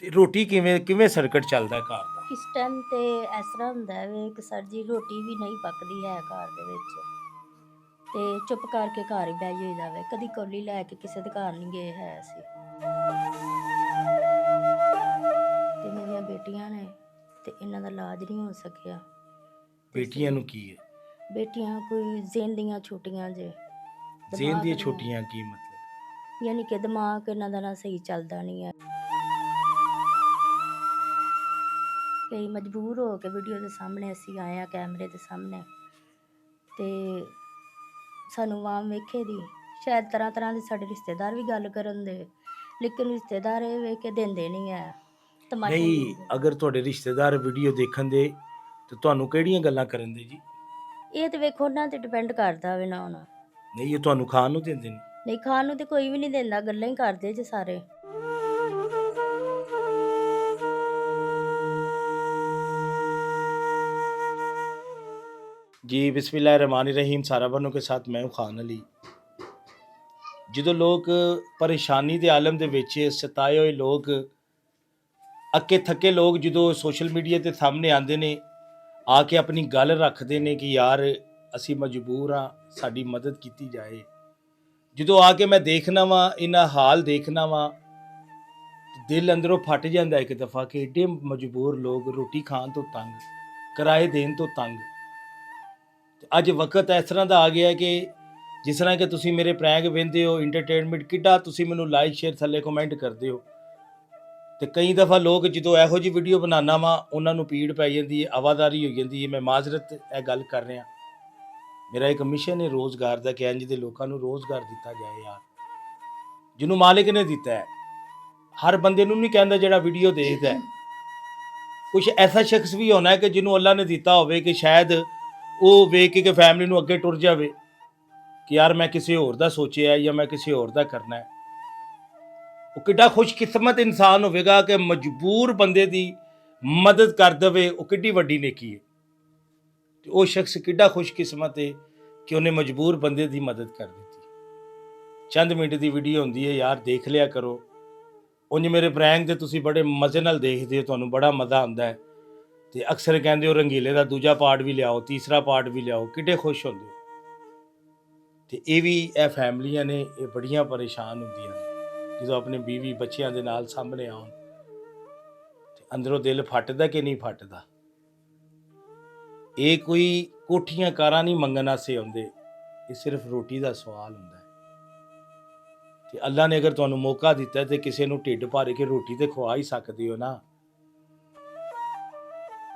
ਤੇ ਰੋਟੀ ਕਿਵੇਂ ਕਿਵੇਂ ਸਰਕਟ ਚੱਲਦਾ ਘਰ ਦਾ? ਇਸ ਟਾਈਮ ਤੇ ਇਸ ਤਰ੍ਹਾਂ ਹੁੰਦਾ ਹੈ ਵੀ ਕਿ ਸਰ ਜੀ ਰੋਟੀ ਵੀ ਨਹੀਂ ਪੱਕਦੀ ਹੈ ਘਰ ਦੇ ਵਿੱਚ ਤੇ ਚੁੱਪ ਕਰਕੇ ਘਰ ਹੀ ਬਹਿ ਜਾਈਦਾ ਵੇ। ਕਦੀ ਕੌਲੀ ਲੈ ਕੇ ਕਿਸੇ ਦੇ ਘਰ ਨਹੀਂ ਗਏ ਹੈ ਅਸੀਂ। ਤੇ ਮੇਰੀਆਂ ਬੇਟੀਆਂ ਨੇ ਤੇ ਇਹਨਾਂ ਦਾ ਇਲਾਜ ਨਹੀਂ ਹੋ ਸਕਿਆ। ਤੇ ਬੇਟੀਆਂ ਨੂੰ ਕੀ ਹੈ? ਬੇਟੀਆਂ ਕੋਈ ਜ਼ੇਨ ਦੀਆਂ ਛੋਟੀਆਂ ਜੇ ਜ਼ੇਨ ਦਿਮਾਗ ਦੀਆਂ ਦੀਆਂ, ਛੋਟੀਆਂ ਕੀ ਮਤਲਬ? ਯਾਨੀ ਕਿ ਦਿਮਾਗ ਇਹਨਾਂ ਦਾ ਨਾ ਸਹੀ ਚੱਲਦਾ ਨਹੀਂ ਹੈ। ਕਈ ਮਜਬੂਰ ਹੋ ਕੇ ਵੀਡੀਓ ਦੇ ਸਾਹਮਣੇ ਅਸੀਂ ਆਏ ਹਾਂ, ਕੈਮਰੇ ਦੇ ਸਾਹਮਣੇ, ਤੇ ਸਾਨੂੰ ਆਵਾਮ ਵੇਖੇ ਦੀ ਸ਼ਾਇਦ ਤਰ੍ਹਾਂ ਤਰ੍ਹਾਂ ਦੇ ਸਾਡੇ ਰਿਸ਼ਤੇਦਾਰ ਵੀ ਗੱਲ ਕਰਨ ਦੇ, ਲੇਕਿਨ ਰਿਸ਼ਤੇਦਾਰ ਇਹ ਵੇਖ ਕੇ ਦਿੰਦੇ ਨਹੀਂ ਹੈ, ਤਮਾਸ਼ਾ ਹੀ ਨਹੀਂ, ਦਿੰਦੇ। ਅਗਰ ਤੁਹਾਡੇ ਰਿਸ਼ਤੇਦਾਰ ਵੀਡੀਓ ਦੇਖਣ ਦੇ ਤੇ ਤੁਹਾਨੂੰ ਕਿਹੜੀਆਂ ਗੱਲਾਂ ਕਰਨ ਦੇ ਜੀ? ਇਹ ਤੇ ਵੇਖੋ ਉਹਨਾਂ ਤੇ ਡਿਪੈਂਡ ਕਰਦਾ ਵੇ ਨਾ ਹੁਣ। ਨਹੀਂ, ਇਹ ਤੁਹਾਨੂੰ ਖਾਣ ਨੂੰ ਦਿੰਦੇ ਨੇ? ਨਹੀਂ, ਖਾਣ ਨੂੰ ਤੇ ਕੋਈ ਵੀ ਨਹੀਂ ਦਿੰਦਾ, ਗੱਲਾਂ ਹੀ ਕਰਦੇ ਜੇ ਸਾਰੇ। जी बिस्मिल्लाहिर्रहमानिर्रहीम। सारा बनो के साथ मैं हूँ खान अली। ਜਦੋਂ ਲੋਕ ਪਰੇਸ਼ਾਨੀ ਦੇ ਆਲਮ ਦੇ ਵਿੱਚ ਸਤਾਏ ਹੋਏ ਲੋਕ, ਅੱਕੇ ਥੱਕੇ ਲੋਕ ਜਦੋਂ ਸੋਸ਼ਲ ਮੀਡੀਆ ਤੇ ਸਾਹਮਣੇ ਆਉਂਦੇ ਨੇ, ਆ ਕੇ ਆਪਣੀ ਗੱਲ ਰੱਖਦੇ ਨੇ ਕਿ ਯਾਰ ਅਸੀਂ ਮਜਬੂਰ ਹਾਂ, ਸਾਡੀ ਮਦਦ ਕੀਤੀ ਜਾਏ। ਜਦੋਂ ਆ ਕੇ ਮੈਂ ਦੇਖਣਾ ਵਾ, ਇਹਨਾਂ ਹਾਲ ਦੇਖਣਾ ਵਾ, ਦਿਲ ਅੰਦਰੋਂ ਫਟ ਜਾਂਦਾ ਇੱਕ ਦਫਾ ਕਿ ਏਡੇ ਮਜਬੂਰ ਲੋਕ ਰੋਟੀ ਖਾਣ ਤੋਂ ਤੰਗ, ਕਿਰਾਏ ਦੇਣ ਤੋਂ ਤੰਗ। ਅੱਜ ਵਕਤ ਇਸ ਤਰ੍ਹਾਂ ਦਾ ਆ ਗਿਆ ਕਿ ਜਿਸ ਤਰ੍ਹਾਂ ਕਿ ਤੁਸੀਂ ਮੇਰੇ ਪ੍ਰੈਂਕ ਵੇਖਦੇ ਹੋ, ਇੰਟਰਟੇਨਮੈਂਟ ਕਿੱਡਾ ਤੁਸੀਂ ਮੈਨੂੰ ਲਾਈਕ ਸ਼ੇਅਰ ਥੱਲੇ ਕਮੈਂਟ ਕਰਦੇ ਹੋ, ਤੇ ਕਈ ਦਫਾ ਲੋਕ ਜਦੋਂ ਇਹੋ ਜਿਹੀ ਵੀਡੀਓ ਬਣਾਉਣਾ ਵਾ ਉਹਨਾਂ ਨੂੰ ਪੀੜ ਪੈ ਜਾਂਦੀ ਹੈ, ਆਵਾਜ਼ਾਰੀ ਹੋ ਜਾਂਦੀ ਹੈ। ਮੈਂ ਮਾਜ਼ਰਤ ਇਹ ਗੱਲ ਕਰ ਰਿਹਾ, ਮੇਰਾ ਇੱਕ ਮਿਸ਼ਨ ਹੈ ਰੋਜ਼ਗਾਰ ਦਾ ਕਿ ਇੰਝ ਦੇ ਲੋਕਾਂ ਨੂੰ ਰੋਜ਼ਗਾਰ ਦਿੱਤਾ ਜਾਏ ਯਾਰ, ਜਿਹਨੂੰ ਮਾਲਿਕ ਨੇ ਦਿੱਤਾ ਹੈ। ਹਰ ਬੰਦੇ ਨੂੰ ਨਹੀਂ ਕਹਿੰਦਾ ਜਿਹੜਾ ਵੀਡੀਓ ਦੇਖਦਾ ਹੈ, ਕੁਝ ਐਸਾ ਸ਼ਖਸ ਵੀ ਹੋਣਾ ਹੈ ਕਿ ਜਿਹਨੂੰ ਅੱਲਾ ਨੇ ਦਿੱਤਾ ਹੋਵੇ ਕਿ ਸ਼ਾਇਦ ਉਹ ਵੇਖ ਕੇ ਫੈਮਿਲੀ ਨੂੰ ਅੱਗੇ ਟੁਰ ਜਾਵੇ ਕਿ ਯਾਰ ਮੈਂ ਕਿਸੇ ਹੋਰ ਦਾ ਸੋਚਿਆ ਜਾਂ ਮੈਂ ਕਿਸੇ ਹੋਰ ਦਾ ਕਰਨਾ ਹੈ। ਉਹ ਕਿੱਡਾ ਖੁਸ਼ਕਿਸਮਤ ਇਨਸਾਨ ਹੋਵੇਗਾ ਕਿ ਮਜਬੂਰ ਬੰਦੇ ਦੀ ਮਦਦ ਕਰ ਦੇਵੇ, ਉਹ ਕਿੱਡੀ ਵੱਡੀ ਨੇਕੀ ਹੈ। ਤੇ ਉਹ ਸ਼ਖਸ ਕਿੱਡਾ ਖੁਸ਼ਕਿਸਮਤ ਹੈ ਕਿ ਉਹਨੇ ਮਜਬੂਰ ਬੰਦੇ ਦੀ ਮਦਦ ਕਰ ਦਿੱਤੀ। ਚੰਦ ਮਿੰਟ ਦੀ ਵੀਡੀਓ ਹੁੰਦੀ ਹੈ ਯਾਰ, ਦੇਖ ਲਿਆ ਕਰੋ। ਉਂਝ ਮੇਰੇ ਪ੍ਰੈਂਕ ਤੇ ਤੁਸੀਂ ਬੜੇ ਮਜ਼ੇ ਨਾਲ ਦੇਖਦੇ ਹੋ, ਤੁਹਾਨੂੰ ਬੜਾ ਮਜ਼ਾ ਆਉਂਦਾ ਹੈ, ਤੇ ਅਕਸਰ ਕਹਿੰਦੇ ਹੋ ਰੰਗੀਲੇ ਦਾ ਦੂਜਾ ਪਾਰਟ ਵੀ ਲਿਆਓ, ਤੀਸਰਾ ਪਾਰਟ ਵੀ ਲਿਆਓ, ਕਿੱਡੇ ਖੁਸ਼ ਹੁੰਦੇ ਹੋ। ਤੇ ਇਹ ਫੈਮਲੀਆਂ ਨੇ, ਇਹ ਬੜੀਆਂ ਪਰੇਸ਼ਾਨ ਹੁੰਦੀਆਂ ਨੇ ਜਦੋਂ ਆਪਣੇ ਬੀਵੀ ਬੱਚਿਆਂ ਦੇ ਨਾਲ ਸਾਹਮਣੇ ਆਉਣ, ਤੇ ਅੰਦਰੋਂ ਦਿਲ ਫਟਦਾ ਕਿ ਨਹੀਂ ਫਟਦਾ। ਇਹ ਕੋਈ ਕੋਠੀਆਂ ਕਾਰਾਂ ਨਹੀਂ ਮੰਗਣ ਵਾਸਤੇ ਆਉਂਦੇ, ਇਹ ਸਿਰਫ ਰੋਟੀ ਦਾ ਸਵਾਲ ਹੁੰਦਾ ਹੈ। ਤੇ ਅੱਲਾ ਨੇ ਅਗਰ ਤੁਹਾਨੂੰ ਮੌਕਾ ਦਿੱਤਾ ਤੇ ਕਿਸੇ ਨੂੰ ਢਿੱਡ ਭਰ ਕੇ ਰੋਟੀ ਤੇ ਖਵਾ ਹੀ ਸਕਦੇ ਹੋ ਨਾ,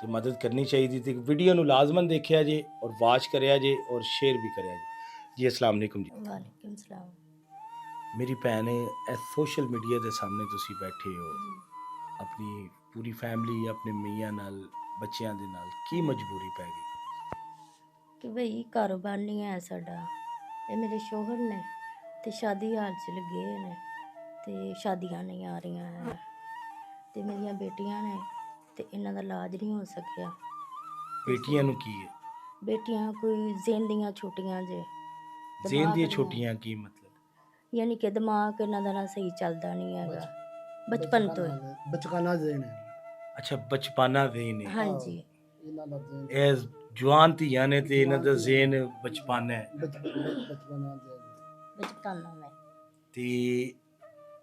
ਤੇ ਮਦਦ ਕਰਨੀ ਚਾਹੀਦੀ। ਤੇ ਵੀਡੀਓ ਨੂੰ ਲਾਜ਼ਮਨ ਦੇਖਿਆ ਜੇ ਔਰ ਵਾਚ ਕਰਿਆ ਜੇ ਔਰ ਸ਼ੇਅਰ ਵੀ ਕਰਿਆ ਜੇ। ਜੀ अस्सलाम वालेकुम जी। ਵਾਲੇਕੁਮ ਸਲਾਮ। ਮੇਰੀ ਭੈਣ, ਇਹ ਸੋਸ਼ਲ ਮੀਡੀਆ ਦੇ ਸਾਹਮਣੇ ਤੁਸੀਂ ਬੈਠੇ ਹੋ, ਆਪਣੀ ਪੂਰੀ ਫੈਮਿਲੀ, ਆਪਣੇ ਮੀਆਂ ਨਾਲ, ਬੱਚਿਆਂ ਦੇ ਨਾਲ, ਕੀ ਮਜਬੂਰੀ ਪੈ ਗਈ? ਕਿ ਭਈ ਕਾਰੋਬਾਰ ਨਹੀਂ ਹੈ ਸਾਡਾ। ਇਹ ਮੇਰੇ ਸ਼ੋਹਰ ਨੇ ਤੇ ਸ਼ਾਦੀ ਹਾਲ 'ਚ ਲੱਗੇ ਹੋਏ ਨੇ ਤੇ ਸ਼ਾਦੀਆਂ ਨਹੀਂ ਆ ਰਹੀਆਂ ਹੈ, ਤੇ ਮੇਰੀਆਂ ਬੇਟੀਆਂ ਨੇ ਤੇ ਇਹਨਾਂ ਦਾ ਇਲਾਜ ਨਹੀਂ ਹੋ ਸਕਿਆ। ਬੇਟੀਆਂ ਨੂੰ ਕੀ ਹੈ? ਬੇਟੀਆਂ ਕੋਈ ਜ਼ੇਨ ਦੀਆਂ ਛੋਟੀਆਂ ਜੇ ਜ਼ੇਨ ਦਿਮਾਗ ਦੀਆਂ ਦੀਆਂ, ਛੋਟੀਆਂ ਕੀ ਮਤਲਬ? ਯਾਨੀ ਕਿ ਦਿਮਾਗ ਇਹਨਾਂ ਦਾ ਨਾ ਸਹੀ ਚੱਲਦਾ ਨਹੀਂ ਹੈਗਾ ਬਚਪਨ ਤੋਂ ਹੀ। ਬਚਕਾਨਾ ਜ਼ੇਨ ਹੈ। ਅੱਛਾ, ਬਚਪਨਾ ਜ਼ੇਨ ਹੈ। ਹਾਂਜੀ, ਇਹਨਾਂ ਦਾ ਜ਼ੇਨ ਇਹ ਜਵਾਨ ਧੀਆਂ ਨੇ ਤੇ ਇਹਨਾਂ ਦਾ ਜ਼ੇਨ ਬਚਪਨ ਹੈ। ਬਚਪਨਾ ਜ਼ੇਨ। ਬਚਪਨਾ ਮੈਂ ਤੇ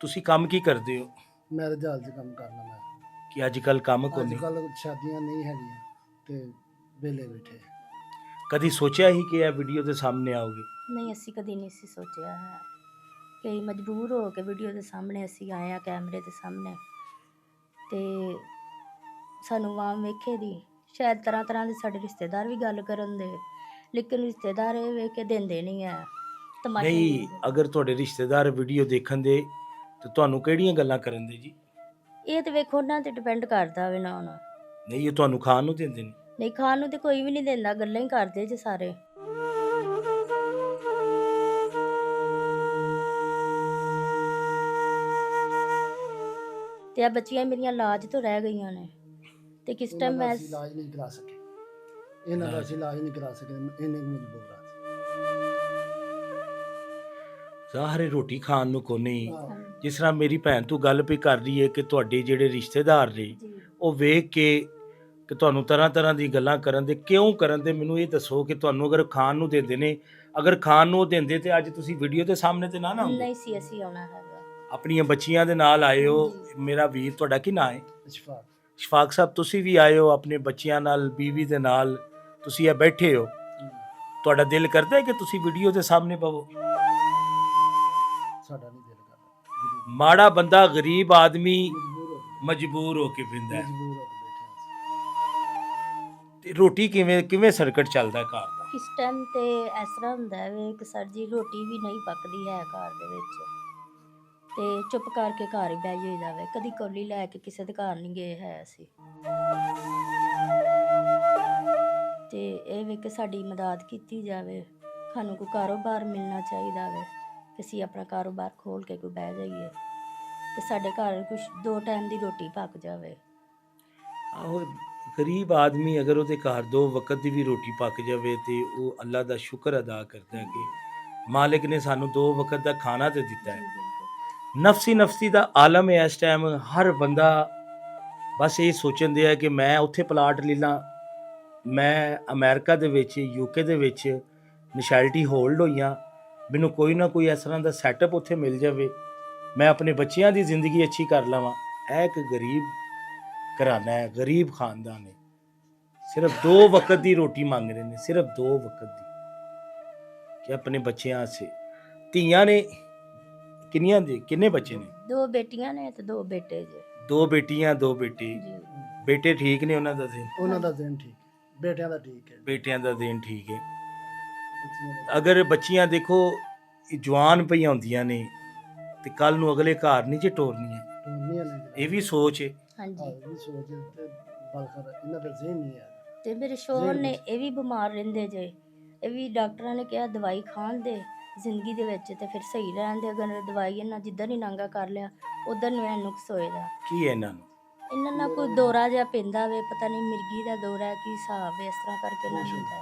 ਤੁਸੀਂ ਕੰਮ ਕੀ ਕਰਦੇ ਹੋ? ਮੈਂ ਜਹਾਜ਼ 'ਚ ਕੰਮ ਕਰਨਾ। ਮੈਂ ਕਿ ਅੱਜ ਕੱਲ ਕੰਮ ਕੋ ਅੱਜ ਨਹੀਂ? ਕੱਲ੍ਹ ਸ਼ਾਦੀਆਂ ਨਹੀਂ ਹੈਗੀਆਂ ਤੇ ਵਿਹਲੇ ਬੈਠੇ। ਕਦੀ ਸੋਚਿਆ ਹੀ ਕਿ ਇਹ ਵੀਡੀਓ ਦੇ ਸਾਹਮਣੇ ਆਓਗੇ? ਨਹੀਂ, ਅਸੀਂ ਕਦੀ ਨਹੀਂ ਸੀ ਸੋਚਿਆ ਹੈ। ਕਈ ਮਜਬੂਰ ਹੋ ਕੇ ਵੀਡੀਓ ਦੇ ਸਾਹਮਣੇ ਅਸੀਂ ਆਏ ਹਾਂ, ਕੈਮਰੇ ਦੇ ਸਾਹਮਣੇ, ਤੇ ਸਾਨੂੰ ਆਵਾਮ ਵੇਖੇ ਦੀ ਸ਼ਾਇਦ ਤਰ੍ਹਾਂ ਤਰ੍ਹਾਂ ਦੇ ਸਾਡੇ ਰਿਸ਼ਤੇਦਾਰ ਵੀ ਗੱਲ ਕਰਨ ਦੇ, ਲੇਕਿਨ ਰਿਸ਼ਤੇਦਾਰ ਇਹ ਵੇਖ ਕੇ ਦਿੰਦੇ ਨਹੀਂ ਹੈ, ਤਮਾਸ਼ਾ ਹੀ ਨਹੀਂ, ਦਿੰਦੇ। ਅਗਰ ਤੁਹਾਡੇ ਰਿਸ਼ਤੇਦਾਰ ਵੀਡੀਓ ਦੇਖਣ ਦੇ ਤੇ ਤੁਹਾਨੂੰ ਕਿਹੜੀਆਂ ਗੱਲਾਂ ਕਰਨ ਦੇ ਜੀ? ਇਹ ਤੇ ਵੇਖੋ ਉਹਨਾਂ ਤੇ ਡਿਪੈਂਡ ਕਰਦਾ ਵੇ ਨਾ ਹੁਣ। ਨਹੀਂ, ਇਹ ਤੁਹਾਨੂੰ ਖਾਣ ਨੂੰ ਦਿੰਦੇ ਨੇ? ਨਹੀਂ, ਖਾਣ ਨੂੰ ਤੇ ਕੋਈ ਵੀ ਨਹੀਂ ਦਿੰਦਾ, ਗੱਲਾਂ ਹੀ ਕਰਦੇ ਜੇ ਸਾਰੇ। ਤੇ ਆ ਬੱਚੀਆਂ ਮੇਰੀਆਂ ਇਲਾਜ ਤੋਂ ਰਹਿ ਗਈਆਂ ਨੇ, ਤੇ ਕਿਸ ਟਾਈਮ ਇਹਨਾਂ ਦਾ ਮੈਂ ਅਸੀਂ ਇਲਾਜ ਨਹੀਂ ਕਰਾ ਸਕੇ। ਇਹਨਾਂ ਦਾ ਅਸੀਂ ਇਲਾਜ ਨਹੀਂ ਕਰਾ ਸਕੇ, ਇੰਨੇ ਕੁ ਮਜਬੂਰ ਆ। ਸਾਰੇ ਰੋਟੀ ਖਾਣ ਨੂੰ ਕੋਨੇ ਹੀ। ਹਾਂ, ਜਿਸ ਤਰ੍ਹਾਂ ਮੇਰੀ ਭੈਣ ਤੂੰ ਗੱਲ ਵੀ ਕਰ ਰਹੀ ਹੈ ਕਿ ਤੁਹਾਡੇ ਜਿਹੜੇ ਰਿਸ਼ਤੇਦਾਰ ਨੇ ਜੀ ਉਹ ਵੇਖ ਕੇ ਕਿ ਤੁਹਾਨੂੰ ਤਰ੍ਹਾਂ ਤਰ੍ਹਾਂ ਦੀ ਗੱਲਾਂ ਕਰਨ ਦੇ, ਕਿਉਂ ਕਰਨ ਦੇ, ਮੈਨੂੰ ਇਹ ਦੱਸੋ ਕਿ ਤੁਹਾਨੂੰ ਅਗਰ ਖਾਣ ਨੂੰ ਦਿੰਦੇ ਨੇ, ਅਗਰ ਖਾਣ ਨੂੰ ਉਹ ਦਿੰਦੇ ਤੇ ਅੱਜ ਤੁਸੀਂ ਵੀਡੀਓ ਦੇ ਸਾਹਮਣੇ ਤੇ ਨਾ ਆਉਂਦੇ। ਨਹੀਂ ਸੀ ਅਸੀਂ ਆਉਣਾ ਹੈਗਾ। ਆਪਣੀਆਂ ਬੱਚੀਆਂ ਦੇ ਨਾਲ ਆਏ ਹੋ। ਜੀ। ਮੇਰਾ ਵੀਰ, ਤੁਹਾਡਾ ਕੀ ਨਾਂ ਹੈ? ਇਸ਼ਫਾਕ। ਸ਼ਫਾਕ ਸਾਹਿਬ, ਤੁਸੀਂ ਵੀ ਆਏ ਹੋ ਆਪਣੇ ਬੱਚਿਆਂ ਨਾਲ, ਬੀਵੀ ਦੇ ਨਾਲ, ਤੁਸੀਂ ਇਹ ਬੈਠੇ ਹੋ। ਤੁਹਾਡਾ ਦਿਲ ਕਰਦਾ ਹੈ ਕਿ ਤੁਸੀਂ ਵੀਡੀਓ ਦੇ ਸਾਹਮਣੇ ਪਵੋ? ਸਾਡਾ ਨਹੀਂ ਦਿਲ ਕਰਦਾ, ਮਾੜਾ ਬੰਦਾ, ਗਰੀਬ ਆਦਮੀ ਮਜਬੂਰ ਹੋ ਕੇ ਮਜਬੂਰ ਹੋ ਕੇ ਪਿੰਦਾ ਹੈ। ਮਜਬੂਰ ਹੋ ਕੇ ਬੈਠੇ ਹਾਂ। ਤੇ ਰੋਟੀ ਕਿਵੇਂ ਕਿਵੇਂ ਸਰਕਟ ਚੱਲਦਾ ਹੈ ਘਰ ਦਾ? ਇਸ ਟਾਈਮ ਤੇ ਇਸ ਤਰ੍ਹਾਂ ਹੁੰਦਾ ਹੈ ਕਿ ਸਰ ਜੀ ਰੋਟੀ ਵੀ ਨਹੀਂ ਪੱਕਦੀ ਹੈ ਘਰ ਦੇ ਵਿੱਚ, ਤੇ ਚੁੱਪ ਕਰਕੇ ਘਰ ਹੀ ਬਹਿ ਜਾਈਦਾ ਵੇ। ਕਦੀ ਕੌਲੀ ਲੈ ਕੇ ਕਿਸੇ ਦੇ ਘਰ ਨਹੀਂ ਗਏ ਹੈ ਅਸੀਂ। ਤੇ ਇਹ ਵੇ ਕਿ ਸਾਡੀ ਮਦਦ ਕੀਤੀ ਜਾਵੇ, ਸਾਨੂੰ ਕੋਈ ਕਾਰੋਬਾਰ ਮਿਲਣਾ ਚਾਹੀਦਾ ਵੇ ਕਿ ਅਸੀਂ ਆਪਣਾ ਕਾਰੋਬਾਰ ਖੋਲ ਕੇ ਕੋਈ ਬਹਿ ਜਾਈਏ ਤੇ ਸਾਡੇ ਘਰ ਕੁਝ 2 ਟਾਈਮ ਦੀ ਰੋਟੀ ਪੱਕ ਜਾਵੇ। ਆਹੋ, ਗਰੀਬ ਆਦਮੀ ਅਗਰ ਉਹਦੇ ਘਰ 2 ਵਕਤ ਦੀ ਵੀ ਰੋਟੀ ਪੱਕ ਜਾਵੇ ਤੇ ਉਹ ਅੱਲਾ ਦਾ ਸ਼ੁਕਰ ਅਦਾ ਕਰਦਾ ਹੈ ਕਿ ਮਾਲਿਕ ਨੇ ਸਾਨੂੰ 2 ਵਕਤ ਦਾ ਖਾਣਾ ਤੇ ਦਿੱਤਾ ਜੀ ਹੈ। ਬਿਲਕੁਲ। ਨਫਸੀ ਨਫਸੀ ਦਾ ਆਲਮ ਹੈ ਇਸ ਟਾਈਮ। ਹਰ ਬੰਦਾ ਬਸ ਇਹ ਸੋਚਣ ਦਿਆ ਕਿ ਮੈਂ ਉੱਥੇ ਪਲਾਟ ਲੈ ਲਾਂ, ਮੈਂ ਅਮਰੀਕਾ ਦੇ ਵਿੱਚ, ਯੂਕੇ ਦੇ ਵਿੱਚ ਨੈਸ਼ਨੈਲਿਟੀ ਹੋਲਡ ਹੋਈਆਂ, ਮੈਨੂੰ ਕੋਈ ਨਾ ਕੋਈ ਇਸ ਤਰ੍ਹਾਂ ਦਾ ਸੈਟਅਪ ਉੱਥੇ ਮਿਲ ਜਾਵੇ, ਮੈਂ ਆਪਣੇ ਬੱਚਿਆਂ ਦੀ ਜ਼ਿੰਦਗੀ ਅੱਛੀ ਕਰ ਲਵਾਂ। ਇਹ ਇੱਕ ਗਰੀਬ ਘਰਾਨਾ ਹੈ, ਗਰੀਬ ਖਾਨਦਾਨ ਹੈ। ਸਿਰਫ 2 ਵਕਤ ਦੀ ਰੋਟੀ ਮੰਗ ਰਹੇ ਨੇ, ਸਿਰਫ 2 ਵਕਤ ਦੀ, ਕਿ ਆਪਣੇ ਬੱਚਿਆਂ ਵਾਸਤੇ। ਧੀਆਂ ਨੇ ਕਿੰਨੇ ਬੱਚੇ ਨੇ? 2 ਬੇਟੀਆਂ ਨੇ ਤੇ 2 ਬੇਟੇ ਜੇ। 2 ਬੇਟੀਆਂ 2 ਬੇਟੇ। ਜੀ ਬੇਟੇ ਠੀਕ ਨੇ, ਉਹਨਾਂ ਦਾ ਦਿਨ? ਉਹਨਾਂ ਦਾ ਦਿਨ ਠੀਕ ਹੈ, ਬੇਟਿਆਂ ਦਾ ਠੀਕ ਹੈ। ਬੇਟਿਆਂ ਦਾ ਦਿਨ ਠੀਕ ਹੈ। ਬੱਚਿਆਂ ਦਾ ਅਗਰ ਬੱਚੀਆਂ ਦੇਖੋ ਇਹ ਜਵਾਨ ਪਈਆਂ ਹੁੰਦੀਆਂ ਨੇ ਤੇ ਕੱਲ ਨੂੰ ਅਗਲੇ ਘਰ ਨਹੀਂ ਜੇ ਟੋਰਨੀਆਂ, ਟੋਨੀਆਂ ਨੇ ਇਹ ਵੀ ਸੋਚ ਹੈ। ਹਾਂਜੀ। ਵੀ ਸੋਚ ਤੇ ਬਲਕਰ ਇਹਨਾਂ ਦਾ ਜ਼ਿਹਨ ਨਹੀਂ ਹੈ। ਤੇ ਮੇਰੇ ਸ਼ੋਹਰ ਨੇ, ਇਹ ਵੀ ਬਿਮਾਰ ਰਹਿੰਦੇ ਜੇ, ਇਹ ਵੀ ਡਾਕਟਰਾਂ ਨੇ ਕਿਹਾ ਦਵਾਈ ਖਾਣ ਦੇ ਜ਼ਿੰਦਗੀ ਦੇ ਵਿੱਚ ਤੇ ਫਿਰ ਸਹੀ ਰਹਿਣ ਦੇ। ਅਗਰ ਦਵਾਈ ਇਹਨਾਂ ਜਿੱਦਾਂ ਹੀ ਨਾਂਗਾ ਕਰ ਲਿਆ ਉਧਰ ਨੂੰ ਇਹ ਨੁਕਸ ਹੋਏਗਾ। ਕੀ ਹੈ ਇਹਨਾਂ ਨੂੰ? ਇਹਨਾਂ ਨਾਲ ਕੋਈ ਦੌਰਾ ਜਿਹਾ ਪੈਂਦਾ ਵੇ, ਪਤਾ ਨਹੀਂ ਮਿਰਗੀ ਦਾ ਦੌਰਾ ਹੈ ਕੀ ਹਿਸਾਬ ਹੈ, ਇਸ ਤਰ੍ਹਾਂ ਕਰਕੇ ਨਾ ਹੁੰਦਾ ਹੈ।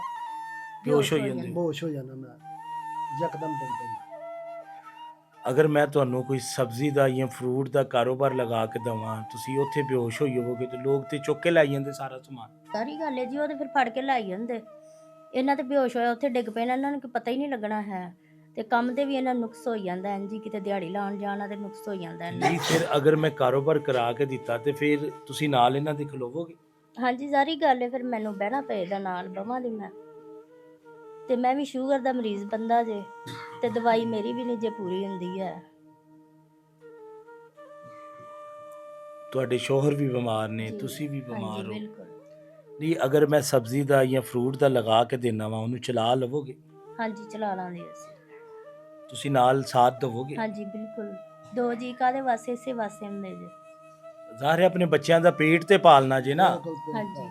ਬੇਹੋਸ਼ ਹੋ ਜਾਂਦੇ। ਬੇਹੋਸ਼ ਹੋ ਜਾਣਾ ਮੈਂ ਯਕਦਮ ਡਿੱਗ ਪੈਂਦਾ। ਅਗਰ ਮੈਂ ਤੁਹਾਨੂੰ ਕੋਈ ਸਬਜ਼ੀ ਦਾ ਜਾਂ ਫਰੂਟ ਦਾ ਕਾਰੋਬਾਰ ਲਗਾ ਕੇ ਦੇਵਾਂ, ਤੁਸੀਂ ਉੱਥੇ ਬੇਹੋਸ਼ ਹੋਈ ਹੋਵੋਗੇ ਤੇ ਲੋਕ ਤੇ ਚੁੱਕ ਕੇ ਲੈ ਜਾਂਦੇ ਸਾਰਾ ਸਮਾਨ। ਸਾਰੀ ਗੱਲ ਹੈ ਜੀ, ਉਹ ਤੇ ਫਿਰ ਫੜ ਕੇ ਲਾਈ ਜਾਂਦੇ। ਇਹਨਾਂ ਤੇ ਬੇਹੋਸ਼ ਹੋਇਆ ਉੱਥੇ ਡਿੱਗ ਪੈਣਾ, ਇਹਨਾਂ ਨੂੰ ਕੋਈ ਪਤਾ ਹੀ ਨਹੀਂ ਲੱਗਣਾ ਹੈ। ਤੇ ਕੰਮ ਤੇ ਵੀ ਇਹਨਾਂ ਨੂੰ ਨੁਕਸ ਹੋ ਜਾਂਦਾ ਹੈ ਜੀ, ਕਿਤੇ ਦਿਹਾੜੀ ਲਾਉਣ ਜਾਣਾ ਤੇ ਨੁਕਸ ਹੋ ਜਾਂਦਾ ਇਹਨਾਂ ਨਹੀਂ, ਫਿਰ ਅਗਰ ਮੈਂ ਕਾਰੋਬਾਰ ਕਰਾ ਕੇ ਦਿੱਤਾ ਤੇ ਫਿਰ ਤੁਸੀਂ ਨਾਲ ਇਹਨਾਂ ਦੇ ਖਲੋਵੋਗੇ? ਹਾਂਜੀ ਸਾਰੀ ਗੱਲ ਹੈ, ਫਿਰ ਮੈਨੂੰ ਬਹਿਣਾ ਪਏਗਾ ਨਾਲ ਬਵਾਂ ਦੀ ਮੈਂ। ਤੇ ਮੈਂ ਵੀ ਸ਼ੂਗਰ ਦਾ ਮਰੀਜ਼ ਬੰਦਾ ਜੇ, ਤੇ ਦਵਾਈ ਮੇਰੀ ਵੀ ਨਹੀਂ ਜੇ ਪੂਰੀ ਹੁੰਦੀ ਹੈ। ਤੁਹਾਡੇ ਸ਼ੋਹਰ ਵੀ ਬਿਮਾਰ ਨੇ, ਜੀ, ਤੁਸੀਂ ਵੀ ਬਿਮਾਰ ਹਾਂਜੀ ਹੋ। ਬਿਲਕੁਲ। ਨਹੀਂ, ਅਗਰ ਮੈਂ ਸਬਜ਼ੀ ਦਾ ਜਾਂ ਫਰੂਟ ਦਾ ਲਗਾ ਕੇ ਦੇਣਾ ਵਾ, ਉਹਨੂੰ ਚਲਾ ਲਵੋਗੇ? ਹਾਂਜੀ ਚਲਾ ਲਾਂਗੇ ਅਸੀਂ। ਤੁਸੀਂ ਨਾਲ ਸਾਥ ਦੇਵੋਗੇ? ਹਾਂਜੀ ਬਿਲਕੁਲ। 2 ਜੀ ਕਾਹਦੇ ਵਾਸਤੇ, ਇਸੇ ਵਾਸਤੇ ਹੁੰਦੇ ਜੇ। ਜ਼ਾਹਿਰ ਹੈ ਆਪਣੇ ਬੱਚਿਆਂ ਦਾ ਪੇਟ ਤੇ ਪਾਲਣਾ ਜੇ ਨਾ। ਬਿਲਕੁਲ ਬਿਲਕੁਲ। ਹਾਂਜੀ।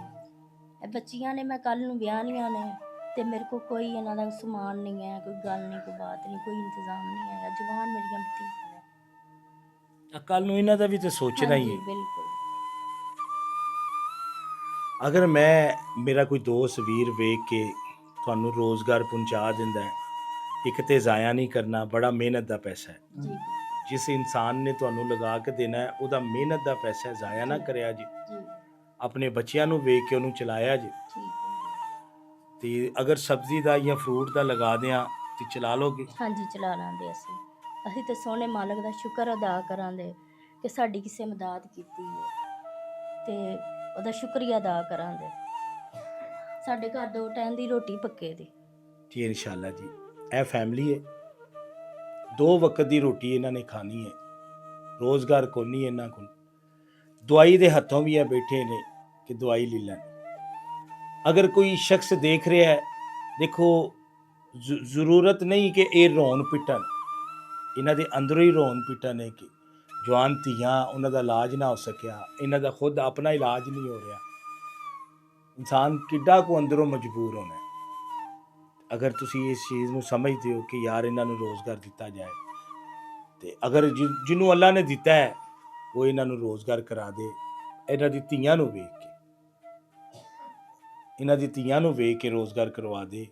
ਇਹ ਬੱਚੀਆਂ ਨੇ, ਮੈਂ ਕੱਲ ਨੂੰ ਵਿਆਹਣੀਆਂ ਨੇ ਤੇ ਮੇਰੇ ਕੋਲ ਕੋਈ ਇਹਨਾਂ ਦਾ ਸਮਾਨ ਨਹੀਂ ਹੈ, ਕੋਈ ਗੱਲ ਨਹੀਂ, ਕੋਈ ਬਾਤ ਨਹੀਂ, ਕੋਈ ਇੰਤਜ਼ਾਮ ਨਹੀਂ ਹੈਗਾ। ਜਵਾਨ ਮੇਰੀਆਂ ਬਤੀਆਂ ਨੇ। ਕੱਲ ਨੂੰ ਇਹਨਾਂ ਦਾ ਵੀ ਤੇ ਸੋਚਣਾ ਹੀ ਹਾਂਜੀ ਹੈ। ਬਿਲਕੁਲ। ਅਗਰ ਮੇਰਾ ਕੋਈ ਦੋਸਤ ਵੀਰ ਵੇਖ ਕੇ ਤੁਹਾਨੂੰ ਰੋਜ਼ਗਾਰ ਪਹੁੰਚਾ ਦਿੰਦਾ ਹੈ, ਇੱਕ ਤੇ ਜ਼ਾਇਆ ਨਹੀਂ ਕਰਨਾ, ਬੜਾ ਮਿਹਨਤ ਦਾ ਪੈਸਾ ਹੈ। ਜੀ ਜਿਸ ਇਨਸਾਨ ਨੇ ਤੁਹਾਨੂੰ ਲਗਾ ਕੇ ਦੇਣਾ ਹੈ, ਉਹਦਾ ਮਿਹਨਤ ਦਾ ਪੈਸਾ ਹੈ, ਜ਼ਾਇਆ ਨਾ ਕਰਿਆ ਜੀ। ਜੀ ਆਪਣੇ ਬੱਚਿਆਂ ਨੂੰ ਵੇਖ ਕੇ ਉਹਨੂੰ ਚਲਾਇਆ ਜੀ। ਠੀਕ ਹੈ। ਤੇ ਅਗਰ ਸਬਜ਼ੀ ਦਾ ਜਾਂ ਫਰੂਟ ਦਾ ਲਗਾ ਦਿਆਂ ਤੇ ਚਲਾ ਲੋਗੇ? ਹਾਂਜੀ ਚਲਾ ਲਾਂਦੇ ਅਸੀਂ ਤੇ ਸੋਹਣੇ ਮਾਲਕ ਦਾ ਸ਼ੁਕਰ ਅਦਾ ਕਰਾਂਗੇ ਕਿ ਸਾਡੀ ਕਿਸੇ ਮਦਦ ਕੀਤੀ ਹੈ ਤੇ ਉਹਦਾ ਸ਼ੁਕਰੀਆ ਅਦਾ ਕਰਾਂਗੇ। ਸਾਡੇ ਘਰ 2 ਟਾਈਮ ਦੀ ਰੋਟੀ ਪੱਕੇ ਦੀ। ਜੀ ਇਨਸ਼ਾਅੱਲਾ ਜੀ। ਇਹ ਫੈਮਿਲੀ ਹੈ, 2 ਵਕਤ ਦੀ ਰੋਟੀ ਇਹਨਾਂ ਨੇ ਖਾਣੀ ਹੈ, ਰੋਜ਼ਗਾਰ ਕੋਈ ਨਹੀਂ ਇਹਨਾਂ ਕੋਲ। ਦਵਾਈ ਦੇ ਹੱਥੋਂ ਵੀ ਇਹ ਬੈਠੇ ਨੇ ਕਿ ਦਵਾਈ ਲੈ ਲੈਣ। ਅਗਰ ਕੋਈ ਸ਼ਖਸ ਦੇਖ ਰਿਹਾ ਹੈ, ਦੇਖੋ ਜ਼ਰੂਰਤ ਨਹੀਂ ਕਿ ਇਹ ਰੋਣ ਪਿੱਟਣ, ਇਹਨਾਂ ਦੇ ਅੰਦਰੋਂ ਹੀ ਰੋਣ ਪਿੱਟਣ ਹੈ ਕਿ ਜਵਾਨ ਧੀਆਂ, ਉਹਨਾਂ ਦਾ ਇਲਾਜ ਨਾ ਹੋ ਸਕਿਆ, ਇਹਨਾਂ ਦਾ ਖੁਦ ਆਪਣਾ ਇਲਾਜ ਨਹੀਂ ਹੋ ਰਿਹਾ। ਇਨਸਾਨ ਕਿੱਡਾ ਕੁ ਅੰਦਰੋਂ ਮਜਬੂਰ ਹੋਣਾ ਹੈ। ਅਗਰ ਤੁਸੀਂ ਇਸ ਚੀਜ਼ ਨੂੰ ਸਮਝਦੇ ਹੋ ਕਿ ਯਾਰ ਇਹਨਾਂ ਨੂੰ ਰੋਜ਼ਗਾਰ ਦਿੱਤਾ ਜਾਏ, ਤੇ ਅਗਰ ਜਿਹਨੂੰ ਅੱਲਾ ਨੇ ਦਿੱਤਾ ਹੈ ਉਹ ਇਹਨਾਂ ਨੂੰ ਰੋਜ਼ਗਾਰ ਕਰਾ ਦੇ। ਇਹਨਾਂ ਦੀ ਧੀਆਂ ਨੂੰ ਵੇਖ ਕੇ, ਰੋਜ਼ਗਾਰ ਕਰਵਾ ਦੇ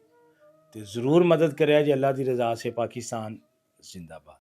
ਤੇ ਜ਼ਰੂਰ ਮਦਦ ਕਰਿਆ ਜੇ ਅੱਲਾ ਦੀ ਰਜ਼ਾ ਸੇ। ਪਾਕਿਸਤਾਨ ਜ਼ਿੰਦਾਬਾਦ।